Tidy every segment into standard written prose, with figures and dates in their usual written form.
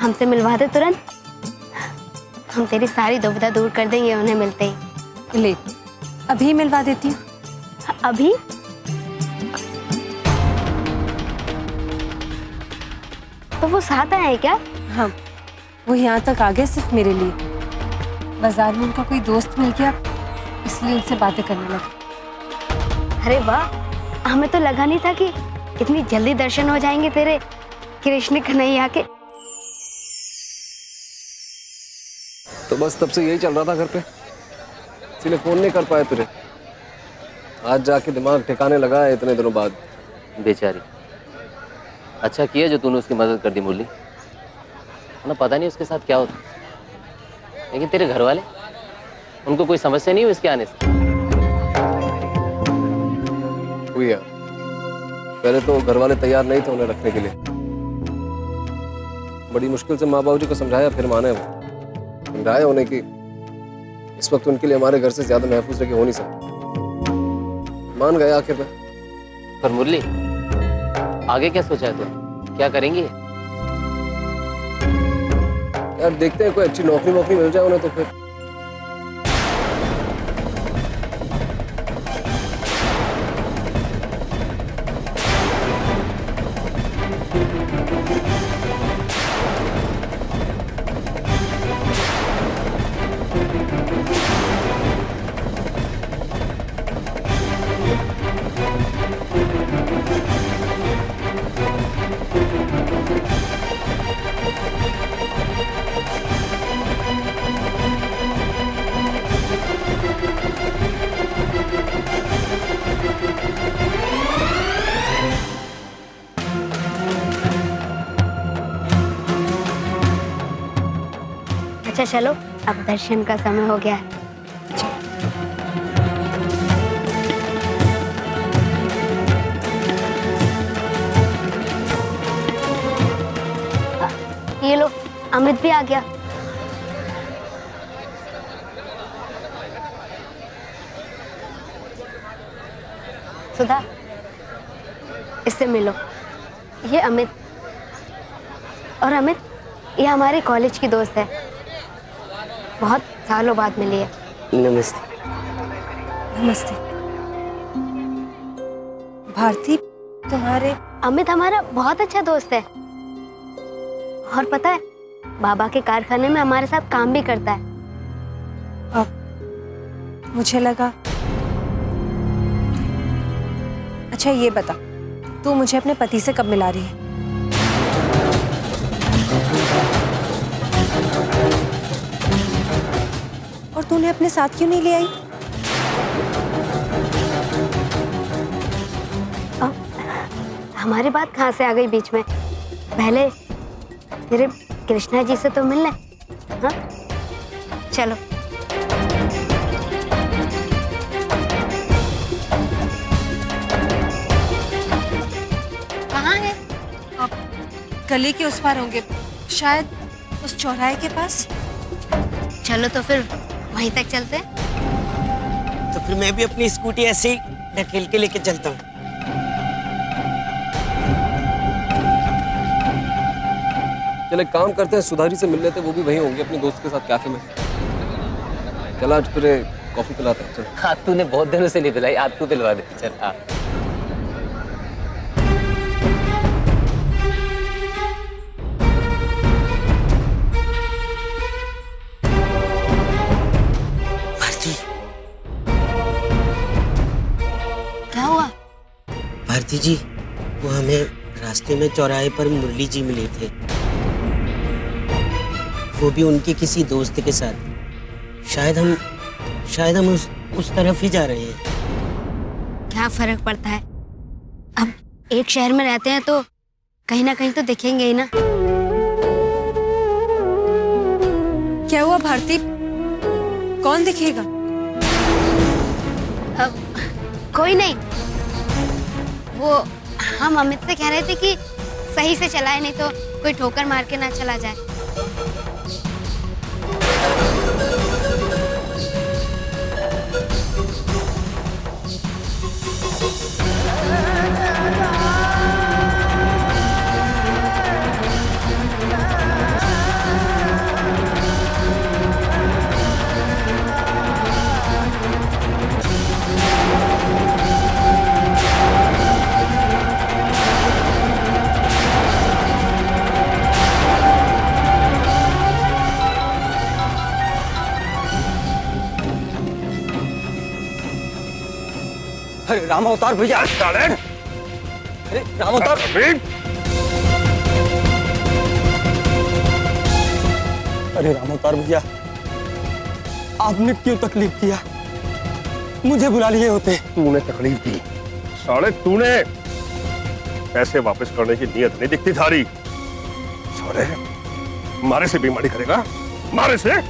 हमसे मिलवा दे तुरंत, हम तेरी सारी दुविधा दूर कर देंगे उन्हें मिलते ही। ले, अभी मिलवा देती हूँ। अभी? तो वो साथ आए हैं क्या? हाँ, वो यहाँ तक आ गए सिर्फ मेरे लिए। बाजार में उनका कोई दोस्त मिल गया, इसलिए उनसे बातें करने लगे। अरे वाह, हमें तो लगा नहीं था कि इतनी जल्दी दर्शन हो जाएंगे तेरे कृष्ण कन्हैया के। तो बस तब से यही चल रहा था घर पे, इसलिए फोन नहीं कर पाए तुझे। आज जाके दिमाग ठिकाने लगा है इतने दिनों बाद। बेचारी, अच्छा किया जो तूने उसकी मदद कर दी मुरली, ना पता नहीं उसके साथ क्या होता। लेकिन तेरे घर वाले, उनको कोई समस्या नहीं हुई इसके आने से? हुई यार, पहले तो घर वाले तैयार नहीं थे उन्हें रखने के लिए। बड़ी मुश्किल से माँ बाबू जी को समझाया, फिर माने वो। समझाया उन्हें कि इस वक्त उनके लिए हमारे घर से ज्यादा महफूज जगह हो नहीं सकती। मान गए आखिर में। पर मुरली, आगे क्या सोचा है तूने? क्या करेंगी? यार देखते हैं, कोई अच्छी नौकरी वोकरी मिल जाए उन्हें तो फिर। अच्छा चलो, अब दर्शन का समय हो गया है। ये लो, अमित भी आ गया। सुधा, इससे मिलो। ये अमित, और अमित ये हमारे कॉलेज की दोस्त है, बहुत सालों बाद मिली है। नमस्ते। नमस्ते। भारती, तुम्हारे अमित हमारा बहुत अच्छा दोस्त है, और पता है बाबा के कारखाने में हमारे साथ काम भी करता है। मुझे लगा। अच्छा ये बता, तू मुझे अपने पति से कब मिला रही है? और तूने अपने साथ क्यों नहीं ले आई? हमारी बात कहाँ से आ गई बीच में? पहले तेरे कृष्णा जी से तो मिल ले। हाँ चलो। कहाँ है? गली के उस पार होंगे, शायद उस चौराहे के पास। चलो तो फिर वहीं तक चलते हैं। तो फिर मैं भी अपनी स्कूटी ऐसे ही ढकेल के लेके चलता हूँ। चले काम करते हैं, सुधारी से मिल लेते, वो भी वहीं होंगे अपने दोस्त के साथ कैफे में। चल आज तुझे कॉफी पिलाते हैं। चल। हाँ, तूने बहुत दिनों से नहीं पिलाई, आज तू पिलवा दे। चल हाँ। भारती, क्या हुआ? भारती जी, वो हमें रास्ते में चौराहे पर मुरली जी मिले थे, वो भी उनके किसी दोस्त के साथ। शायद हम उस तरफ ही जा रहे हैं। क्या फर्क पड़ता है, अब एक शहर में रहते हैं तो कहीं ना कहीं तो दिखेंगे ही ना। क्या हुआ भारती, कौन दिखेगा? अब कोई नहीं, वो हम अमित से कह रहे थे कि सही से चलाए, नहीं तो कोई ठोकर मार के ना चला जाए। अरे राम अवतार भैया, अरे राम अवतार। अरे राम अवतार भैया, आपने क्यों तकलीफ किया? मुझे बुला लिए होते। तूने तकलीफ दी साले, तूने पैसे वापस करने की नीयत नहीं दिखती थारी। साले मारे से बेईमानी करेगा, मारे से।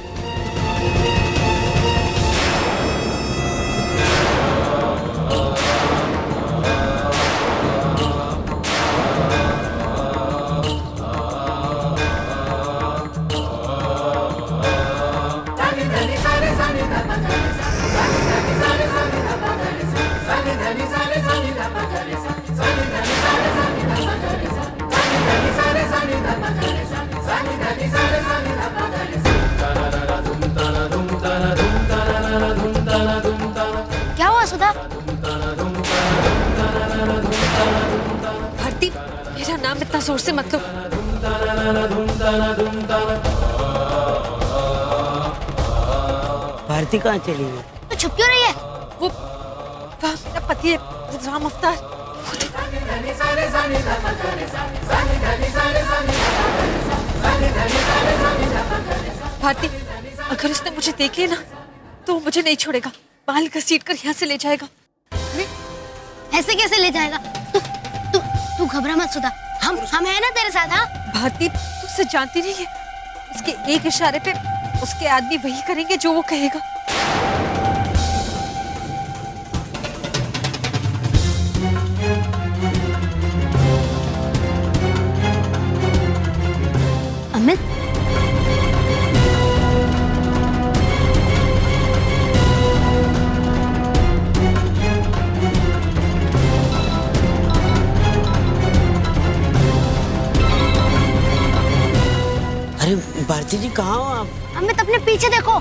क्या हुआ सुधा? भारती, मेरा नाम इतना जोर से मत लो। भारती कहाँ चली गई? तो छुप क्यों रही है? वो मेरा पति है, राम अवतार। वो देख। भारती, अगर उसने मुझे देख लिया ना तो वो मुझे नहीं छोड़ेगा, बाल घसीट कर यहाँ से ले जाएगा। अरे ऐसे कैसे ले जाएगा? तू घबरा मत सुधा, हम है ना तेरे साथ। हाँ भारती, तू उसे जानती नहीं है, उसके एक इशारे पे उसके आदमी वही करेंगे जो वो कहेगा। अमित, अरे भारती जी कहाँ हो आप? अमित अपने पीछे देखो।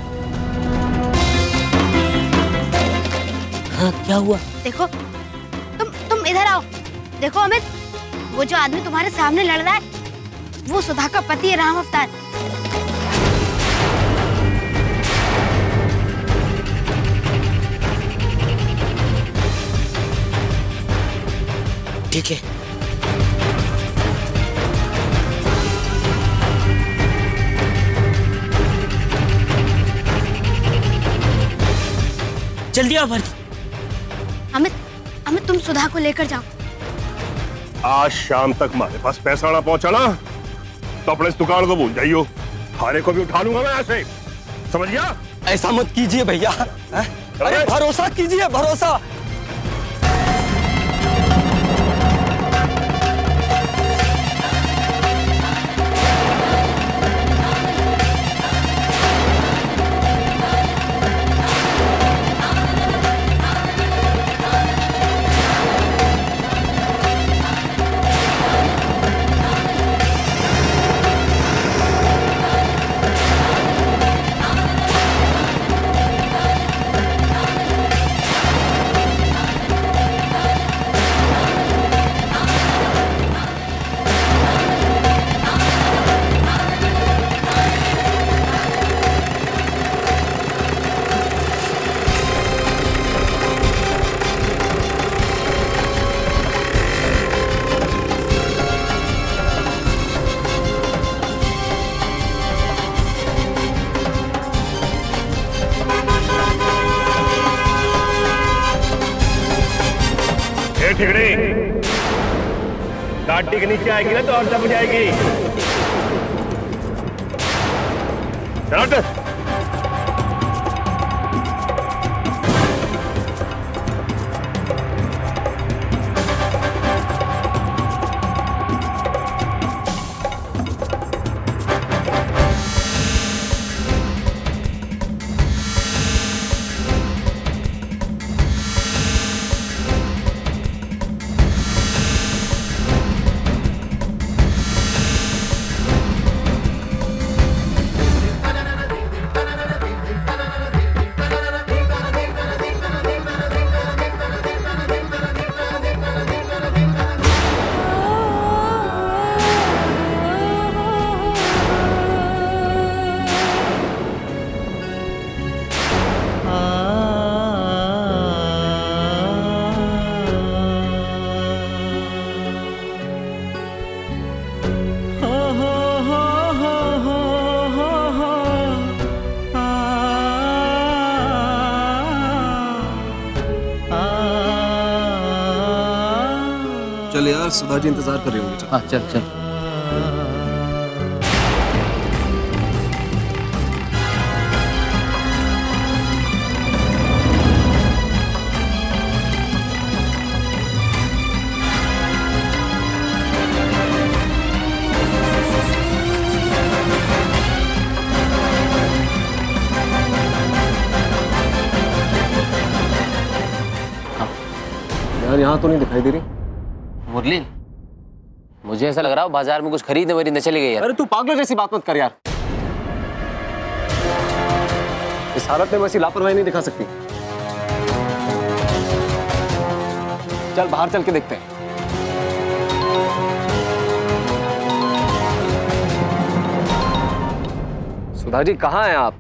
हाँ क्या हुआ? देखो, तुम इधर आओ। देखो अमित, वो जो आदमी तुम्हारे सामने लड़ रहा है वो सुधा का पति है, राम अवतार। ठीक है। जल्दी आओ भारती। अमित तुम सुधा को लेकर जाओ। आज शाम तक हमारे पास पैसा ना पहुंचा ना तो अपने इस दुकान को भूल जाइयो, हारे को भी उठा लूंगा मैं ऐसे, समझ गया? ऐसा मत कीजिए भैया, अरे भरोसा कीजिए, भरोसा। ठिकड़ी गाड़ी के नीचे आएगी ना तो और दब जाएगी। चल चल यार, सुधा जी इंतजार कर रही होंगी। चल। हाँ चल चल। यार यहाँ तो नहीं दिखाई दे रही। मुरली, मुझे ऐसा लग रहा है वो बाजार में कुछ खरीदने वरीदने चली गई यार। अरे तू पागल जैसी बात मत कर यार। इस हालत में वैसी लापरवाही नहीं दिखा सकती। चल बाहर चल के देखते हैं। सुधा जी कहाँ हैं आप?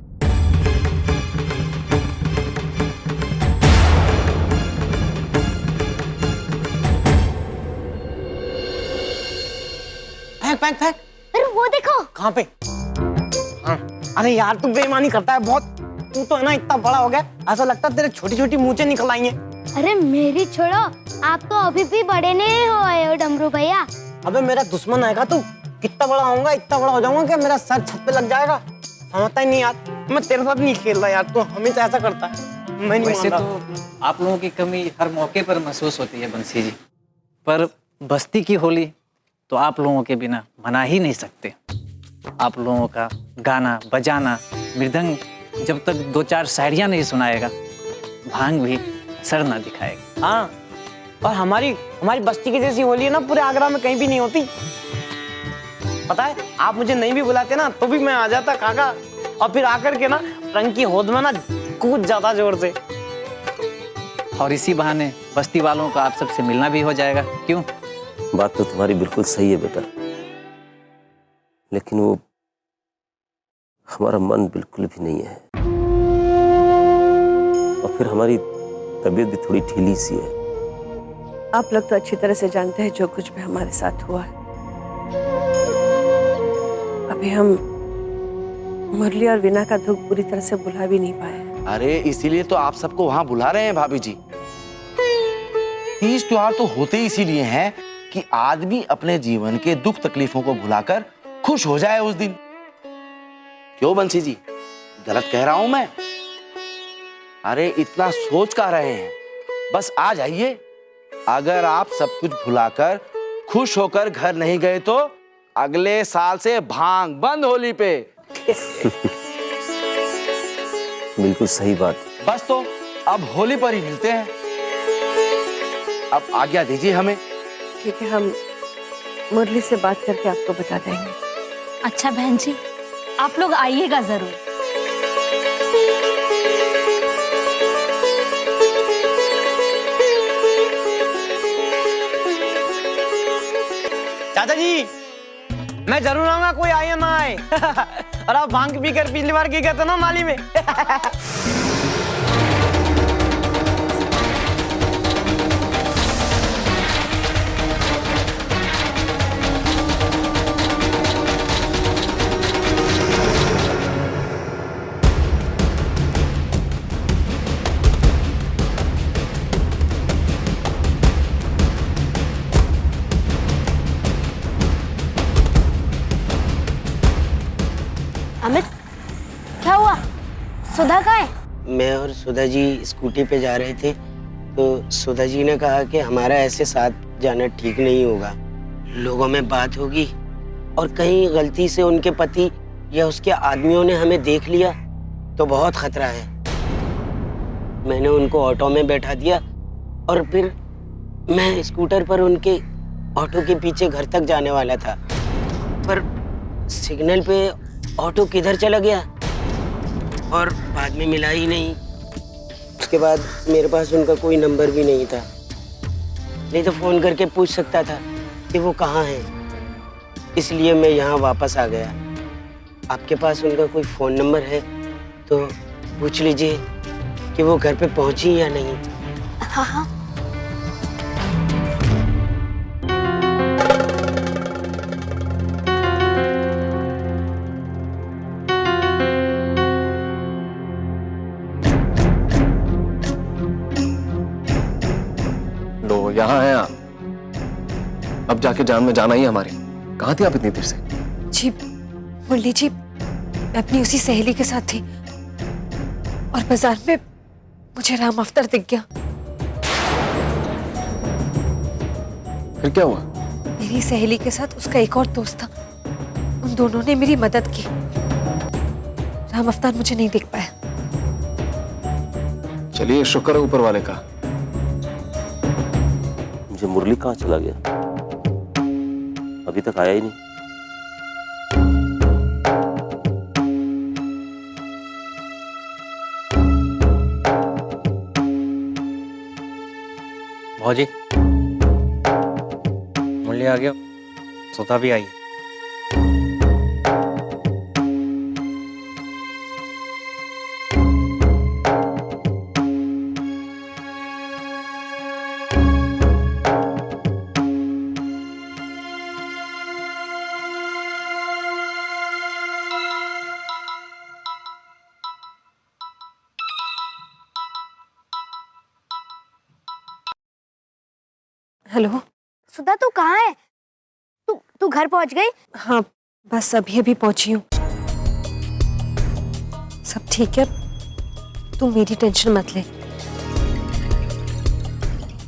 फेंक फेंक फेंक। अरे वो देखो। कहाँ पे? हाँ। अरे यार तू बेईमानी करता है बहुत। तू तो है ना इतना बड़ा हो गया, ऐसा लगता है तेरे छोटी छोटी मूंछें निकल आई हैं। अरे मेरी छोड़ो, आप तो अभी भी बड़े नहीं हुए हो डमरू भैया। अबे मेरा दुश्मन आएगा तू। कितना बड़ा होऊंगा, इतना बड़ा हो जाऊंगा कि मेरा सर छत पे लग जाएगा। समझता ही नहीं यार, मैं तेरे साथ नहीं खेल रहा यार, तू हमेशा ऐसा करता है। मैं नहीं वैसे मान तो रहा। आप लोगों की कमी हर मौके पर महसूस होती है बंसी जी, पर बस्ती की होली तो आप लोगों के बिना मना ही नहीं सकते। आप लोगों का गाना बजाना मृदंग जब तक 2-4 शायरियाँ नहीं सुनाएगा, भांग भी सर ना दिखाएगा। हाँ, और हमारी बस्ती की जैसी होली है ना पूरे आगरा में कहीं भी नहीं होती। पता है, आप मुझे नहीं भी बुलाते ना तो भी मैं आ जाता काका, और फिर आकर के ना रंग की होद में ना कूद जाता जोर से। और इसी बहाने बस्ती वालों का आप सबसे मिलना भी हो जाएगा। क्यों? बात तो तुम्हारी बिल्कुल सही है बेटा, लेकिन वो हमारा मन बिल्कुल भी नहीं है, और फिर हमारी तबीयत भी थोड़ी ढीली सी है। आप लोग तो अच्छी तरह से जानते हैं जो कुछ भी हमारे साथ हुआ है। अभी हम मुरली और वीना का दुख पूरी तरह से भुला भी नहीं पाए। अरे इसीलिए तो आप सबको वहां बुला रहे हैं भाभी जी। तीज त्योहार तो होते ही इसीलिए हैं कि आदमी अपने जीवन के दुख तकलीफों को भुलाकर खुश हो जाए उस दिन। क्यों बंसी जी, गलत कह रहा हूं मैं? अरे इतना सोच का रहे हैं, बस आ जाइए। अगर आप सब कुछ भुलाकर खुश होकर घर नहीं गए तो अगले साल से भांग बंद होली पे। बिल्कुल सही बात। बस तो अब होली पर ही मिलते हैं। अब आज्ञा दीजिए हमें। ठीक है, हम मुरली से बात करके आपको बता देंगे। अच्छा बहन जी, आप लोग आइएगा जरूर। चाचा जी, मैं जरूर आऊंगा, कोई आए ना आए। और आप भांग पी कर पिछली बार गए थे ना नाली में। अमित, क्या हुआ? सुधा कहाँ है? मैं और सुधा जी स्कूटी पे जा रहे थे तो सुधा जी ने कहा कि हमारा ऐसे साथ जाना ठीक नहीं होगा। लोगों में बात होगी और कहीं गलती से उनके पति या उसके आदमियों ने हमें देख लिया तो बहुत खतरा है। मैंने उनको ऑटो में बैठा दिया और फिर मैं स्कूटर पर उनके ऑटो के पीछे घर तक जाने वाला था, पर सिग्नल पे ऑटो किधर चला गया और बाद में मिला ही नहीं। उसके बाद मेरे पास उनका कोई नंबर भी नहीं था, नहीं तो फोन करके पूछ सकता था कि वो कहाँ है। इसलिए मैं यहाँ वापस आ गया। आपके पास उनका कोई फ़ोन नंबर है तो पूछ लीजिए कि वो घर पे पहुँची या नहीं। हाँ हाँ। लो, यहाँ हैं आप। अब जाके जान में जाना ही हमारी। कहाँ थी आप इतनी देर से? जी मुरली जी, मैं अपनी उसी सहेली के साथ थी और बाजार में मुझे राम अफ्तार दिख गया। फिर क्या हुआ? मेरी सहेली के साथ उसका एक और दोस्त था, उन दोनों ने मेरी मदद की। राम अफ्तार मुझे नहीं दिख पाया। चलिए शुक्र है ऊपर वाले का। मुझे मुरली कहाँ चला गया? अभी तक आया ही नहीं। भौजी, मुरली आ गया, सुधा भी आई। हेलो। सुधा तू कहाँ है? तू घर पहुंच गई? हाँ, बस अभी अभी पहुंची हूँ। सब ठीक है, तू मेरी टेंशन मत ले।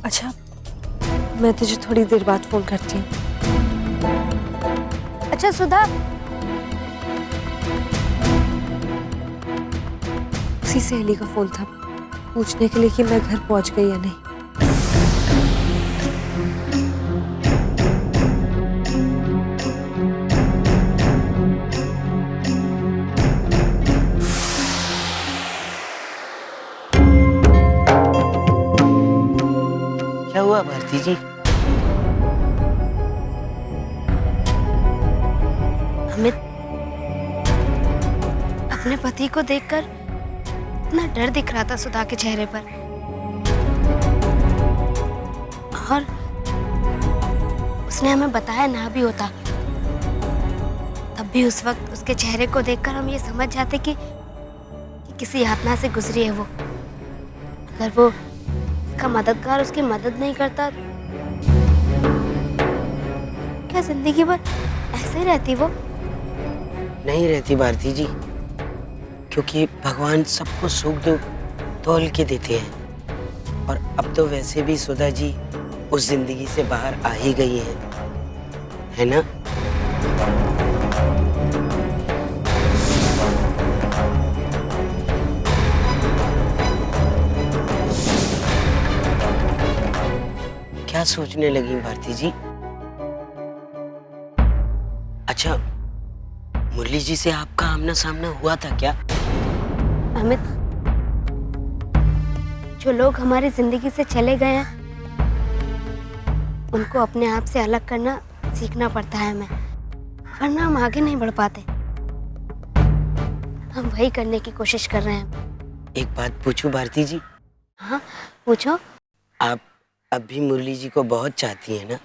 अच्छा, मैं तुझे थोड़ी देर बाद फोन करती हूँ। अच्छा सुधा, उसी सहेली का फोन था पूछने के लिए कि मैं घर पहुंच गई या नहीं। क्या हुआ भारती जी? अमित, अपने पति को देखकर इतना डर दिख रहा था सुधा के चेहरे पर, और उसने हमें बताया ना भी होता तब भी उस वक्त उसके चेहरे को देखकर हम ये समझ जाते कि किसी यातना से गुजरी है वो। अगर वो उसका मददगार उसकी मदद नहीं करता, क्या जिंदगी भर ऐसे ही रहती वो? नहीं रहती भारती जी, क्योंकि भगवान सबको सुख दुख तौल के देते हैं। और अब तो वैसे भी सुधा जी उस जिंदगी से बाहर आ ही गई हैं, है ना? क्या सोचने लगी भारती जी? अच्छा, मुरली जी से आपका आमना सामना हुआ था क्या? अमित, जो लोग हमारी जिंदगी से चले गए हैं उनको अपने आप से अलग करना सीखना पड़ता है हमें, वरना हम आगे नहीं बढ़ पाते। हम वही करने की कोशिश कर रहे हैं। एक बात पूछूं भारती जी? हाँ पूछो। आप अब भी मुरली जी को बहुत चाहती हैं ना?